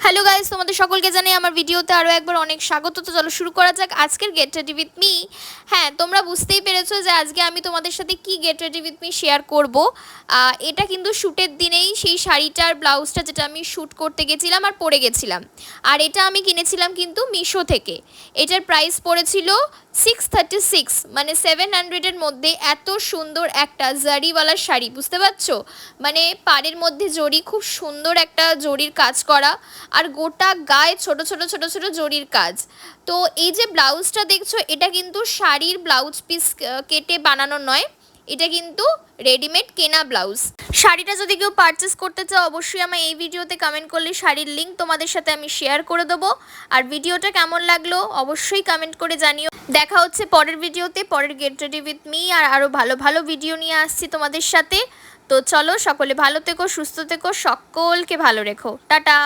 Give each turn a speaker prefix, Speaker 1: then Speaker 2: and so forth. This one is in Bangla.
Speaker 1: হ্যালো গাইস, তোমাদের সকলকে জানাই আমার ভিডিওতে আরও একবার অনেক স্বাগত। তো চলো শুরু করা যাক আজকের গেট রেডি উইথ মি। হ্যাঁ, তোমরা বুঝতেই পেরেছো যে আজকে আমি তোমাদের সাথে কি get ready with me share করব। এটা কিন্তু শ্যুটের দিনেই সেই শাড়িটার ব্লাউজটা যেটা আমি শ্যুট করতে গেছিলাম আর পরে গেছিলাম। আর এটা আমি কিনেছিলাম কিন্তু মিশো থেকে। এটার প্রাইস পড়েছিল 636, মানে 700-এর মধ্যে। এত সুন্দর একটা জারিওয়ালা শাড়ি, বুঝতে পারছো? মানে পাড়ের মধ্যে জরি, খুব সুন্দর একটা জরির কাজ করা, আর গোটা গায়ে ছোট ছোট ছোট ছোট জরির কাজ। তো এই যে ব্লাউজটা দেখছো, এটা কিন্তু শাড়ির ব্লাউজ পিস কেটে বানানো নয়, এটা কিন্তু রেডিমেড কেনা ব্লাউজ। শাড়িটা যদি কেউ পারচেস করতে চাও, অবশ্যই আমার এই ভিডিওতে কমেন্ট করলে শাড়ির লিঙ্ক তোমাদের সাথে আমি শেয়ার করে দেবো। আর ভিডিওটা কেমন লাগলো অবশ্যই কমেন্ট করে জানিও। দেখা হচ্ছে পরের ভিডিওতে, পরের গেট রেডি উইথ মি। আর আরও ভালো ভালো ভিডিও নিয়ে আসছি তোমাদের সাথে। তো চলো, সকলে ভালো থেকো, সুস্থ থেকো, সকলকে ভালো রেখো। টাটা।